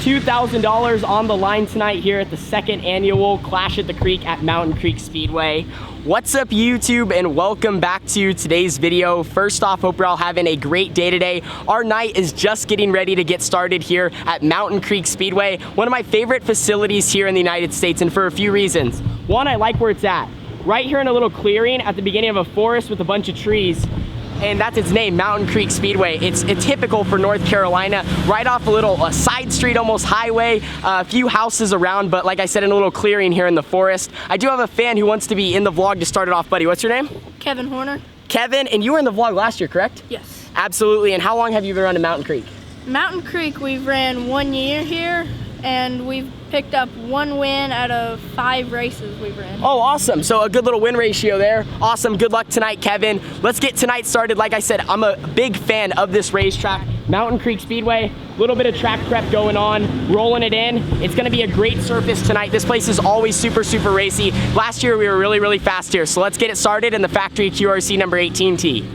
$2,000 on the line tonight here at the second annual Clash at the Creek at Mountain Creek Speedway. What's up YouTube, and welcome back to today's video. First off, hope you're all having a great day today. Our night is just getting ready to get started here at Mountain Creek Speedway, one of my favorite facilities here in the United States, and for a few reasons. One, I like where it's at. Right here in a little clearing at the beginning of a forest with a bunch of trees. And that's its name, Mountain Creek Speedway. It's typical for North Carolina, right off a little side street, almost highway, a few houses around, but like I said, in a little clearing here in the forest. I do have a fan who wants to be in the vlog to start it off, buddy. What's your name? Kevin Horner. Kevin, and you were in the vlog last year, correct? Yes. Absolutely, and how long have you been running Mountain Creek? Mountain Creek, we've ran 1 year here, and we've picked up 1 win out of 5 races we've ran. Oh, awesome. So a good little win ratio there. Awesome. Good luck tonight, Kevin. Let's get tonight started. Like I said, I'm a big fan of this racetrack, Mountain Creek Speedway. A little bit of track prep going on, rolling it in. It's going to be a great surface tonight. This place is always super, super racy. Last year, we were really, really fast here. So let's get it started in the factory QRC number 18T.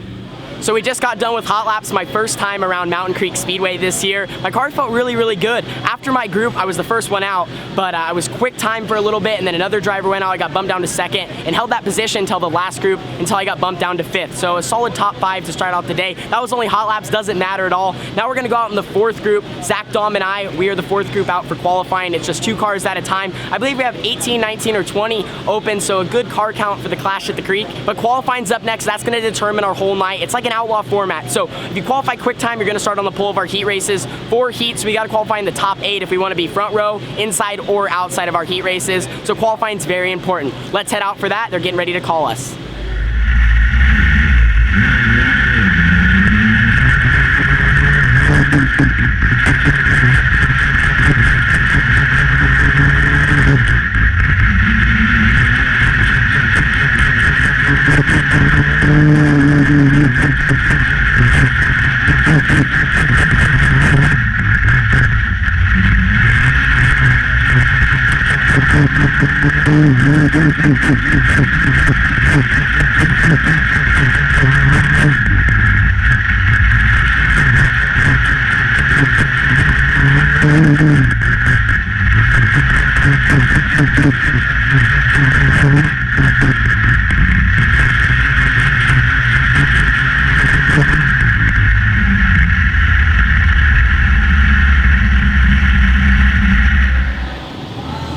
So we just got done with hot laps, my first time around Mountain Creek Speedway this year. My car felt really, really good. After my group, I was the first one out, but I was quick time for a little bit, and then another driver went out. I got bumped down to second and held that position until the last group, until I got bumped down to 5th. So a solid top 5 to start out the day. That was only hot laps, doesn't matter at all. Now we're gonna go out in the 4th group. Zach, Dom, and I, we are the 4th group out for qualifying. It's just 2 cars at a time. I believe we have 18, 19, or 20 open, so a good car count for the Clash at the Creek. But qualifying's up next. That's gonna determine our whole night. It's like an outlaw format. So if you qualify quick time, you're gonna start on the pole of our heat races. 4 heats, we gotta qualify in the top 8 if we wanna be front row, inside, or outside of our heat races. So qualifying is very important. Let's head out for that. They're getting ready to call us.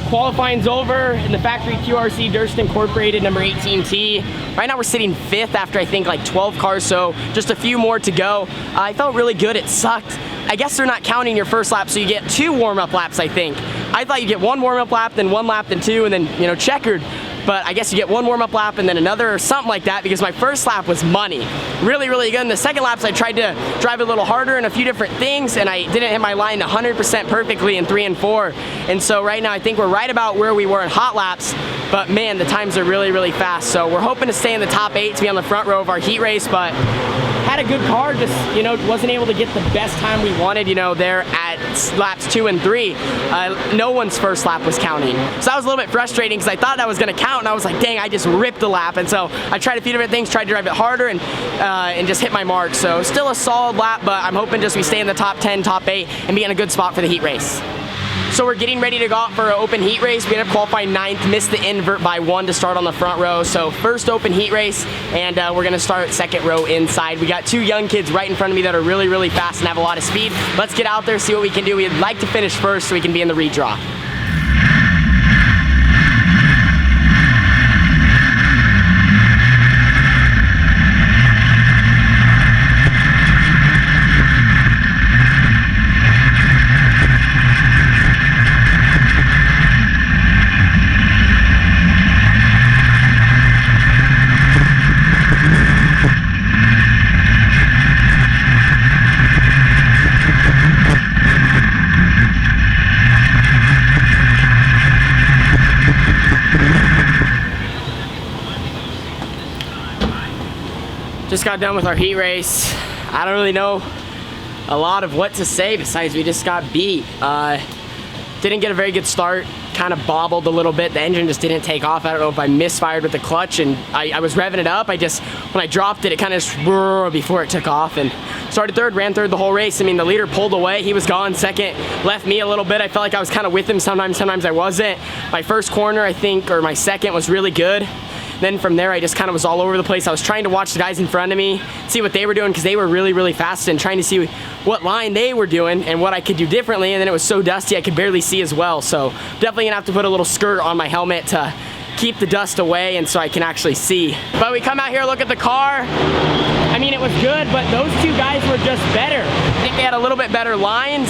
Qualifying's over in the factory QRC Durst Incorporated number 18T. Right now we're sitting 5th after I think like 12 cars, so just a few more to go. I felt really good. It sucked. I guess they're not counting your first lap, so you get 2 warm-up laps, I think. I thought you get 1 warm-up lap, then 1 lap, then 2, and then, you know, checkered. But I guess you get 1 warm-up lap and then another or something like that, because my first lap was money. Really, really good. In the second laps, I tried to drive a little harder and a few different things, and I didn't hit my line 100% perfectly in 3 and 4. And so right now, I think we're right about where we were in hot laps, but man, the times are really, really fast. So we're hoping to stay in the top 8 to be on the front row of our heat race, but had a good car, just, you know, wasn't able to get the best time we wanted, you know, there at laps 2 and 3. No one's first lap was counting. So that was a little bit frustrating because I thought that was gonna count, and I was like, dang, I just ripped the lap. And so I tried a few different things, tried to drive it harder and just hit my mark. So still a solid lap, but I'm hoping just we stay in the top 10, top 8, and be in a good spot for the heat race. So we're getting ready to go out for an open heat race. We ended up qualifying 9th, missed the invert by 1 to start on the front row. So first open heat race, and we're gonna start 2nd row inside. We got 2 young kids right in front of me that are really, really fast and have a lot of speed. Let's get out there, see what we can do. We'd like to finish first so we can be in the redraw. Just got done with our heat race. I don't really know a lot of what to say besides we just got beat. Didn't get a very good start. kind of bobbled a little bit. The engine just didn't take off. I don't know if I misfired with the clutch, and I was revving it up. When I dropped it, it kind of just before it took off, and started third, ran third the whole race. I mean, the leader pulled away. He was gone. Second left me a little bit. I felt like I was kind of with him sometimes I wasn't. My first corner, I think, or my second was really good. Then from there, I just kind of was all over the place. I was trying to watch the guys in front of me, see what they were doing, because they were really, really fast, and trying to see what line they were doing and what I could do differently. And then it was so dusty, I could barely see as well. So definitely gonna have to put a little skirt on my helmet to keep the dust away and so I can actually see. But we come out here, look at the car. I mean, it was good, but those two guys were just better. I think they had a little bit better lines,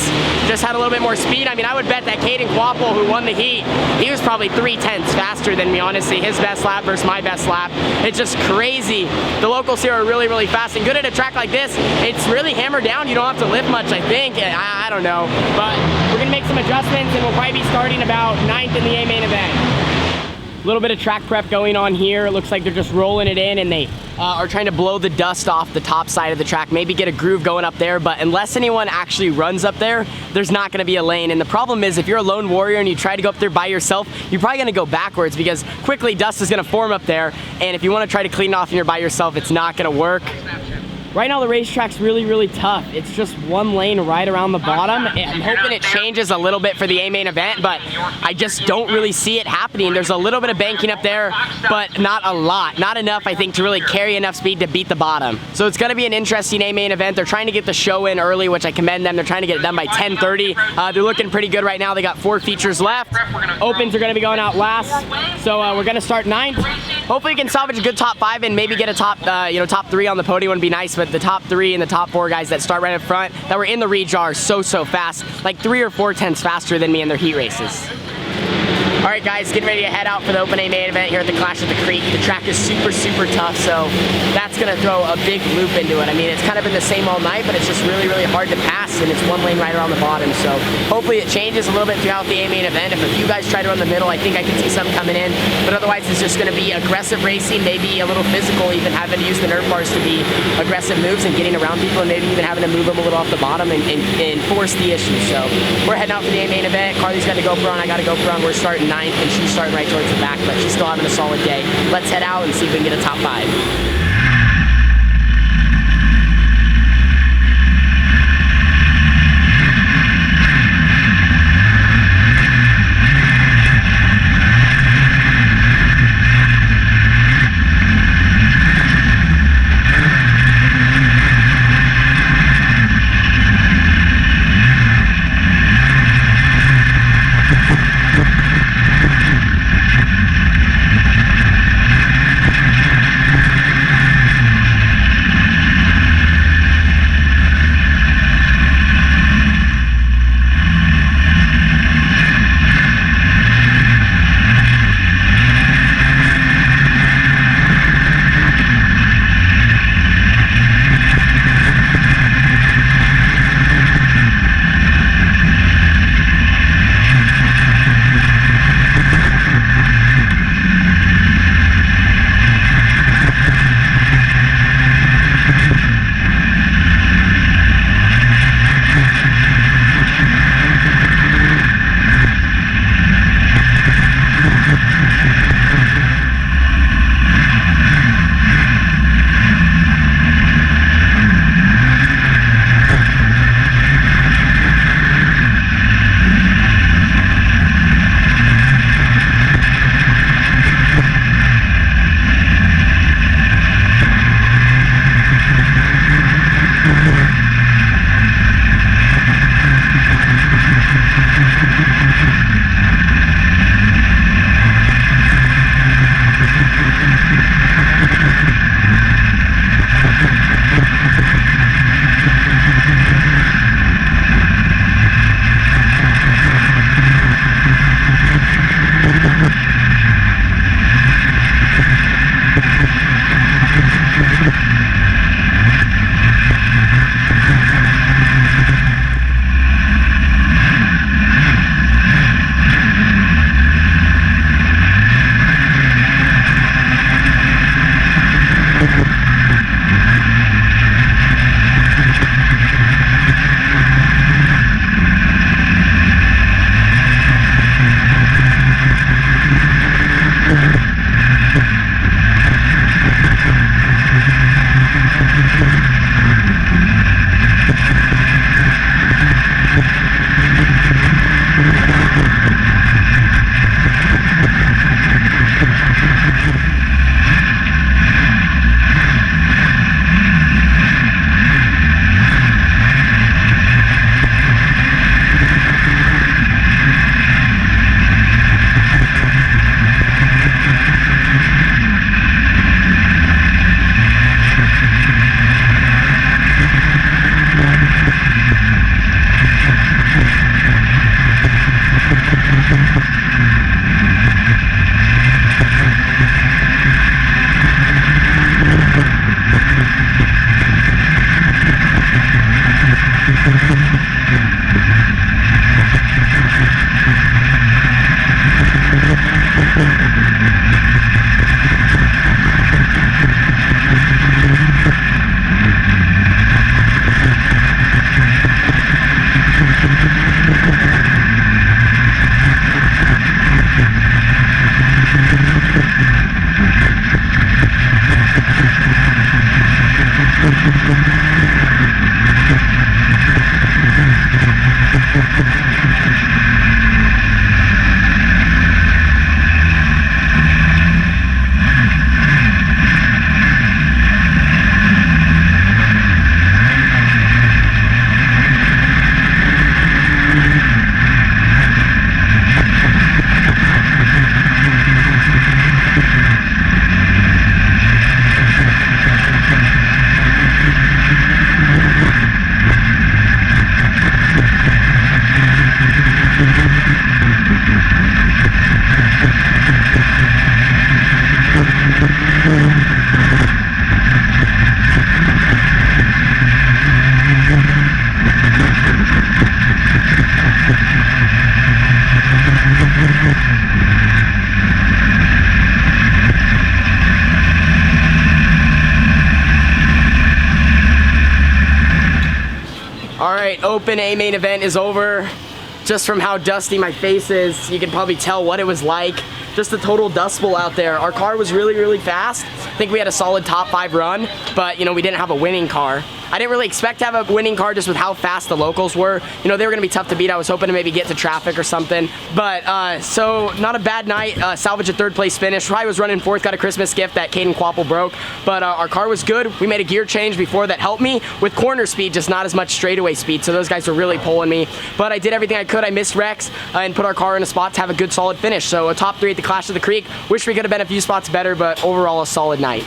just had a little bit more speed. I mean, I would bet that Caden Quapple, who won the heat, he was probably 3/10 faster than me, honestly. His best lap versus my best lap. It's just crazy. The locals here are really, really fast and good at a track like this. It's really hammered down. You don't have to lift much, I think. I don't know, but we're gonna make some adjustments, and we'll probably be starting about 9th in the A main event. A little bit of track prep going on here. It looks like they're just rolling it in, and they are trying to blow the dust off the top side of the track, maybe get a groove going up there. But unless anyone actually runs up there, there's not gonna be a lane. And the problem is, if you're a lone warrior and you try to go up there by yourself, you're probably gonna go backwards, because quickly dust is gonna form up there. And if you wanna try to clean it off and you're by yourself, it's not gonna work. Right now the racetrack's really, really tough. It's just one lane right around the bottom. I'm hoping it changes a little bit for the A main event, but I just don't really see it happening. There's a little bit of banking up there, but not a lot. Not enough, I think, to really carry enough speed to beat the bottom. So it's gonna be an interesting A main event. They're trying to get the show in early, which I commend them. They're trying to get it done by 10:30. They're looking pretty good right now. They got 4 features left. Opens are gonna be going out last. So we're gonna start 9th. Hopefully we can salvage a good top 5 and maybe get a top, top 3 on the podium would be nice, but the top 3 and the top 4 guys that start right up front that were in the rejar are so fast, like 3 or 4 tenths faster than me in their heat races. All right, guys, getting ready to head out for the Open A main event here at the Clash at the Creek. The track is super tough, so that's gonna throw a big loop into it. I mean, it's kind of been the same all night, but it's just really hard to pass, and it's one lane right around the bottom. So hopefully it changes a little bit throughout the A main event. If a few guys try to run the middle, I think I can see some coming in, but otherwise it's just gonna be aggressive racing, maybe a little physical, even having to use the nerve bars to be aggressive moves and getting around people, and maybe even having to move them a little off the bottom and force the issue. So we're heading out for the A main event. Carly's got a GoPro on, I got a GoPro on. We're starting 9th, and she's starting right towards the back, but she's still having a solid day. Let's head out and see if we can get a top 5. Brooklyn A main event is over. Just from how dusty my face is, you can probably tell what it was like. Just a total dust bowl out there. Our car was really, really fast. I think we had a solid top 5 run, but we didn't have a winning car. I didn't really expect to have a winning car just with how fast the locals were. They were gonna be tough to beat. I was hoping to maybe get to traffic or something. But so not a bad night. Salvaged a 3rd place finish. I was running 4th, got a Christmas gift that Caden Quapple broke. But our car was good. We made a gear change before that helped me with corner speed, just not as much straightaway speed. So those guys were really pulling me. But I did everything I could. I missed wrecks and put our car in a spot to have a good solid finish. So a top 3 at the Clash of the Creek. Wish we could have been a few spots better, but overall a solid night.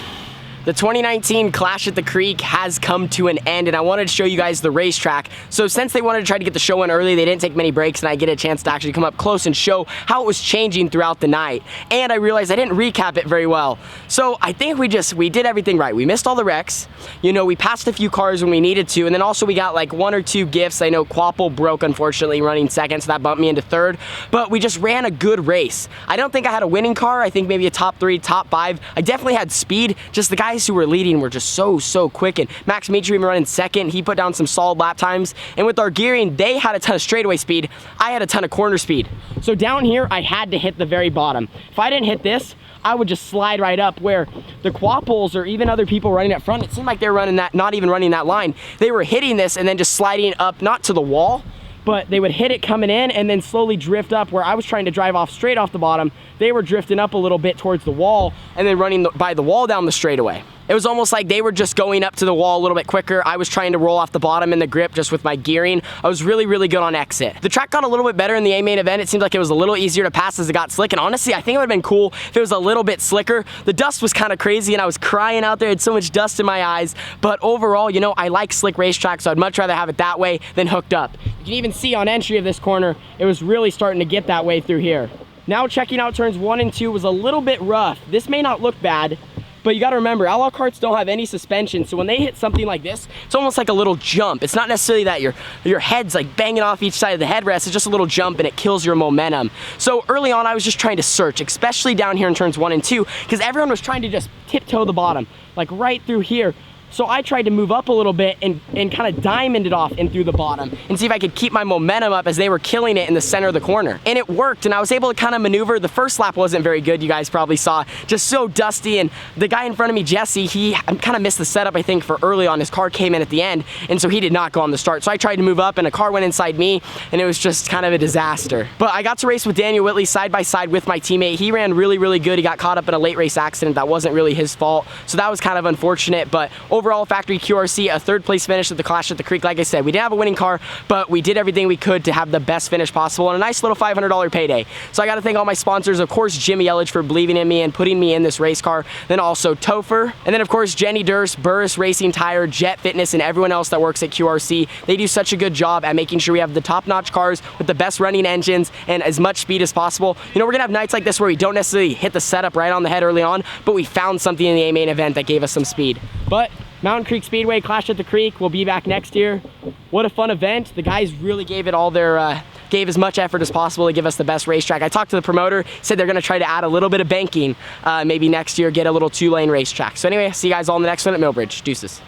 The 2019 Clash at the Creek has come to an end, and I wanted to show you guys the racetrack. So since they wanted to try to get the show in early, they didn't take many breaks, and I get a chance to actually come up close and show how it was changing throughout the night. And I realized I didn't recap it very well. So I think we did everything right. We missed all the wrecks. We passed a few cars when we needed to, and then also we got like 1 or 2 gifts. I know Quapple broke, unfortunately, running 2nd, so that bumped me into 3rd. But we just ran a good race. I don't think I had a winning car. I think maybe a top 3, top 5. I definitely had speed. Just the guys who were leading were just so quick, and Max Mitri running 2nd. He put down some solid lap times, and with our gearing, they had a ton of straightaway speed. I had a ton of corner speed. So down here, I had to hit the very bottom. If I didn't hit this, I would just slide right up, where the Quapples or even other people running up front, it seemed like they were running that, not even running that line. They were hitting this and then just sliding up, not to the wall, but they would hit it coming in and then slowly drift up, where I was trying to drive off straight off the bottom. They were drifting up a little bit towards the wall and then running by the wall down the straightaway. It was almost like they were just going up to the wall a little bit quicker. I was trying to roll off the bottom in the grip just with my gearing. I was really, really good on exit. The track got a little bit better in the A main event. It seemed like it was a little easier to pass as it got slick. And honestly, I think it would have been cool if it was a little bit slicker. The dust was kind of crazy and I was crying out there. I had so much dust in my eyes. But overall, I like slick racetracks, so I'd much rather have it that way than hooked up. You can even see on entry of this corner, it was really starting to get that way through here. Now checking out turns 1 and 2 was a little bit rough. This may not look bad, but you gotta remember, Outlaw Karts don't have any suspension, so when they hit something like this, it's almost like a little jump. It's not necessarily that your head's like banging off each side of the headrest. It's just a little jump and it kills your momentum. So early on, I was just trying to search, especially down here in turns 1 and 2, because everyone was trying to just tiptoe the bottom, like right through here. So I tried to move up a little bit and kind of diamond it off and through the bottom and see if I could keep my momentum up as they were killing it in the center of the corner. And it worked, and I was able to kind of maneuver. The first lap wasn't very good, you guys probably saw, just so dusty, and the guy in front of me, Jesse, he kind of missed the setup, I think, for early on. His car came in at the end, and so he did not go on the start. So I tried to move up, and a car went inside me, and it was just kind of a disaster. But I got to race with Daniel Whitley side by side with my teammate. He ran really, really good. He got caught up in a late race accident that wasn't really his fault, so that was kind of unfortunate. But overall, factory QRC, a 3rd place finish at the Clash at the Creek. Like I said, we didn't have a winning car, but we did everything we could to have the best finish possible and a nice little $500 payday. So I got to thank all my sponsors, of course, Jimmy Elledge for believing in me and putting me in this race car, then also Topher, and then of course Jenny Durst, Burris Racing Tire, Jet Fitness, and everyone else that works at QRC. They do such a good job at making sure we have the top-notch cars with the best running engines and as much speed as possible. We're gonna have nights like this where we don't necessarily hit the setup right on the head early on, but we found something in the A main event that gave us some speed. But Mountain Creek Speedway, Clash at the Creek, will be back next year. What a fun event. The guys really gave it all their, gave as much effort as possible to give us the best racetrack. I talked to the promoter, said they're gonna try to add a little bit of banking, maybe next year, get a little 2-lane racetrack. So anyway, see you guys all in the next one at Millbridge. Deuces.